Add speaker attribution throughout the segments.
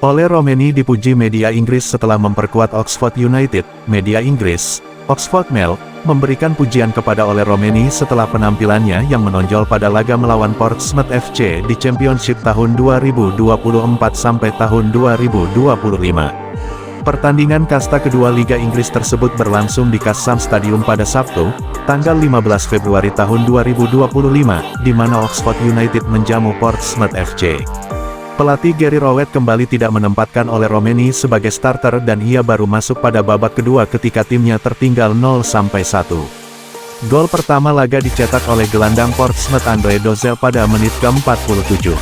Speaker 1: Ole Romeni dipuji media Inggris setelah memperkuat Oxford United. Media Inggris, Oxford Mail, memberikan pujian kepada Ole Romeni setelah penampilannya yang menonjol pada laga melawan Portsmouth FC di Championship tahun 2024 sampai tahun 2025. Pertandingan kasta kedua Liga Inggris tersebut berlangsung di Kassam Stadium pada Sabtu, tanggal 15 Februari tahun 2025, di mana Oxford United menjamu Portsmouth FC. Pelatih Gary Rowett kembali tidak menempatkan Ole Romeni sebagai starter dan ia baru masuk pada babak kedua ketika timnya tertinggal 0-1. Gol pertama laga dicetak oleh gelandang Portsmouth Andre Dozzell pada menit ke-47.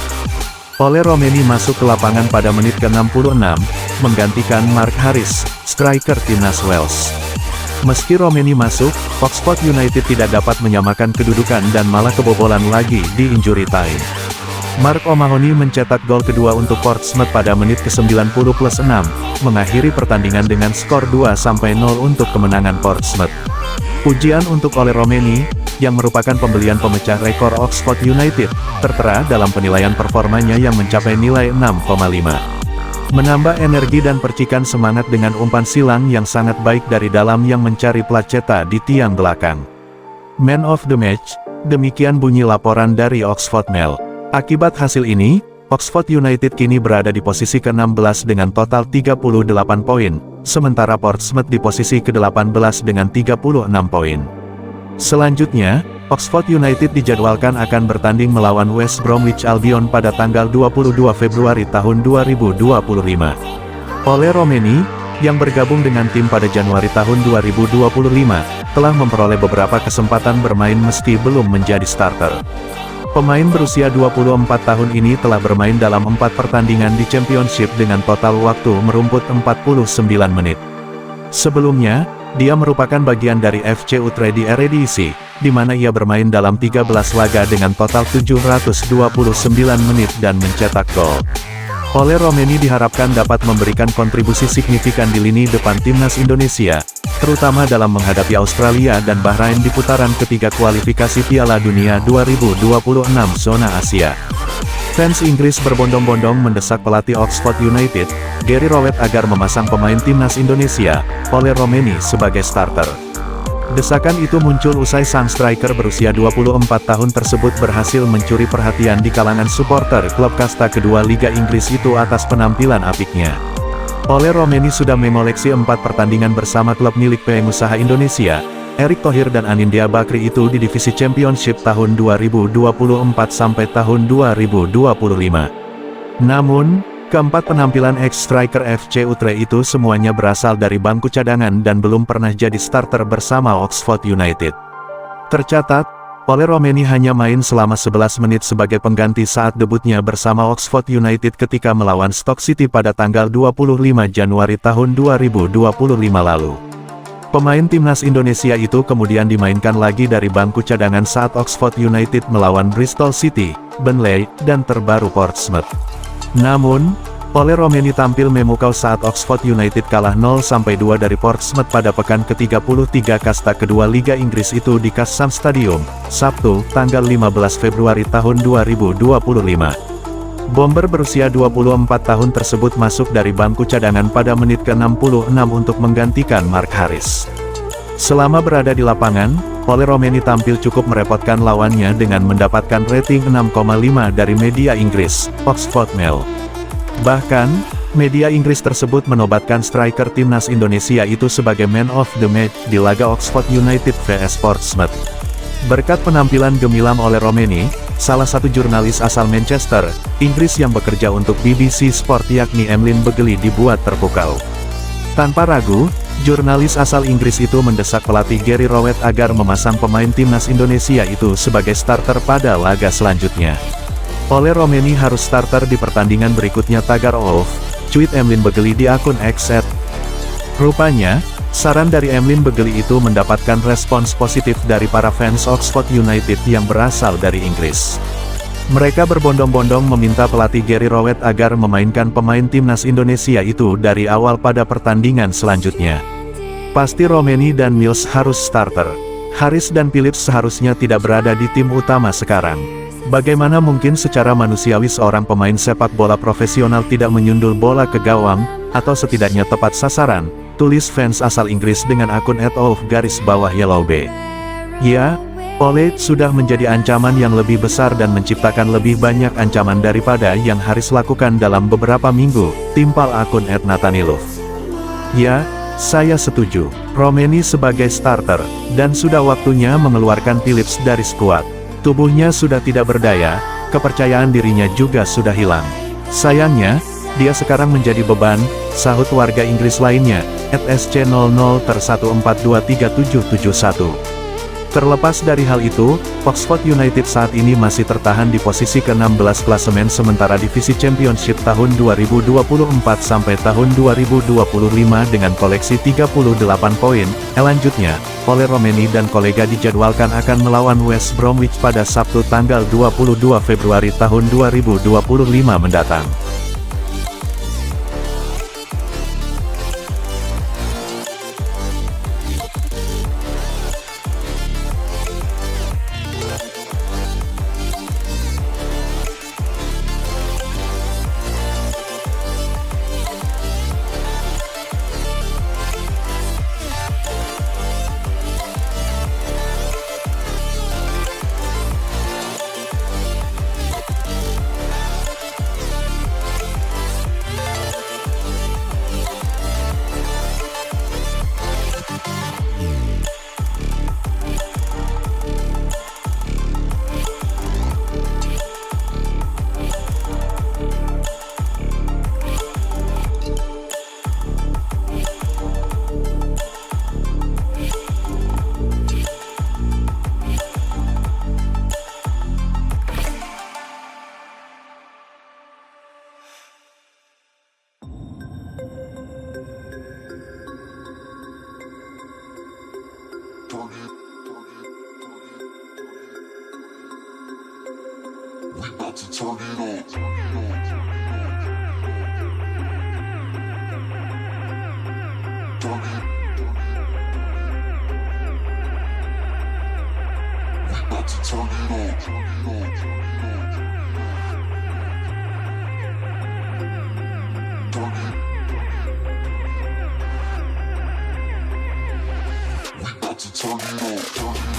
Speaker 1: Ole Romeni masuk ke lapangan pada menit ke-66, menggantikan Mark Harris, striker timnas Wales. Meski Romeni masuk, Oxford United tidak dapat menyamakan kedudukan dan malah kebobolan lagi di injury time. Mark O'Mahony mencetak gol kedua untuk Portsmouth pada menit ke-90+6, mengakhiri pertandingan dengan skor 2-0 untuk kemenangan Portsmouth. Pujian untuk Ole Romeni, yang merupakan pembelian pemecah rekor Oxford United, tertera dalam penilaian performanya yang mencapai nilai 6,5. Menambah energi dan percikan semangat dengan umpan silang yang sangat baik dari dalam yang mencari placeta di tiang belakang. Man of the match, demikian bunyi laporan dari Oxford Mail. Akibat hasil ini, Oxford United kini berada di posisi ke-16 dengan total 38 poin, sementara Portsmouth di posisi ke-18 dengan 36 poin. Selanjutnya, Oxford United dijadwalkan akan bertanding melawan West Bromwich Albion pada tanggal 22 Februari tahun 2025. Ole Romeni, yang bergabung dengan tim pada Januari tahun 2025, telah memperoleh beberapa kesempatan bermain meski belum menjadi starter. Pemain berusia 24 tahun ini telah bermain dalam 4 pertandingan di Championship dengan total waktu merumput 49 menit. Sebelumnya, dia merupakan bagian dari FC Utrecht di Eredivisie, di mana ia bermain dalam 13 laga dengan total 729 menit dan mencetak gol. Ole Romeni diharapkan dapat memberikan kontribusi signifikan di lini depan timnas Indonesia, terutama dalam menghadapi Australia dan Bahrain di putaran ketiga kualifikasi Piala Dunia 2026 zona Asia. Fans Inggris berbondong-bondong mendesak pelatih Oxford United, Gary Rowett agar memasang pemain timnas Indonesia, Ole Romeni sebagai starter. Desakan itu muncul usai sang striker berusia 24 tahun tersebut berhasil mencuri perhatian di kalangan supporter klub kasta kedua Liga Inggris itu atas penampilan apiknya. Ole Romeni sudah mengoleksi 4 pertandingan bersama klub milik pengusaha Indonesia, Erick Thohir dan Anindya Bakri itu di divisi Championship tahun 2024 sampai tahun 2025. Namun, keempat penampilan ex-striker FC Utrecht itu semuanya berasal dari bangku cadangan dan belum pernah jadi starter bersama Oxford United. Tercatat, Ole Romeni hanya main selama 11 menit sebagai pengganti saat debutnya bersama Oxford United ketika melawan Stoke City pada tanggal 25 Januari tahun 2025 lalu. Pemain timnas Indonesia itu kemudian dimainkan lagi dari bangku cadangan saat Oxford United melawan Bristol City, Burnley, dan terbaru Portsmouth. Namun, Ole Romeni tampil memukau saat Oxford United kalah 0-2 dari Portsmouth pada pekan ke-33 kasta kedua Liga Inggris itu di Kassam Stadium, Sabtu, tanggal 15 Februari tahun 2025. Bomber berusia 24 tahun tersebut masuk dari bangku cadangan pada menit ke-66 untuk menggantikan Mark Harris. Selama berada di lapangan, Ole Romeni tampil cukup merepotkan lawannya dengan mendapatkan rating 6,5 dari media Inggris, Oxford Mail. Bahkan, media Inggris tersebut menobatkan striker timnas Indonesia itu sebagai man of the match di laga Oxford United vs Portsmouth. Berkat penampilan gemilang Ole Romeni, salah satu jurnalis asal Manchester, Inggris yang bekerja untuk BBC Sport yakni Emlyn Begley dibuat terpukau. Tanpa ragu, jurnalis asal Inggris itu mendesak pelatih Gary Rowett agar memasang pemain timnas Indonesia itu sebagai starter pada laga selanjutnya. Ole Romeni harus starter di pertandingan berikutnya tagar Wolf, cuit Emlyn Begley di akun X. Rupanya, saran dari Emlyn Begley itu mendapatkan respons positif dari para fans Oxford United yang berasal dari Inggris. Mereka berbondong-bondong meminta pelatih Gary Rowett agar memainkan pemain timnas Indonesia itu dari awal pada pertandingan selanjutnya. Pasti Romeni dan Mills harus starter. Harris dan Phillips seharusnya tidak berada di tim utama sekarang. Bagaimana mungkin secara manusiawi seorang pemain sepak bola profesional tidak menyundul bola ke gawang, atau setidaknya tepat sasaran, tulis fans asal Inggris dengan akun @yellowb. Ya, Ole sudah menjadi ancaman yang lebih besar dan menciptakan lebih banyak ancaman daripada yang Harris lakukan dalam beberapa minggu, timpal akun @nathaniluf. Ya, saya setuju, Romeni sebagai starter, dan sudah waktunya mengeluarkan Phillips dari skuad. Tubuhnya sudah tidak berdaya, kepercayaan dirinya juga sudah hilang. Sayangnya, dia sekarang menjadi beban, sahut warga Inggris lainnya, @sc00ter14237771. Terlepas dari hal itu, Oxford United saat ini masih tertahan di posisi ke-16 klasemen sementara divisi Championship tahun 2024 sampai tahun 2025 dengan koleksi 38 poin. Selanjutnya, Ole Romeni dan kolega dijadwalkan akan melawan West Bromwich pada Sabtu tanggal 22 Februari tahun 2025 mendatang.
Speaker 2: We about to turn it on. Turn it. We about to turn it on. Turn it. We about to turn it on.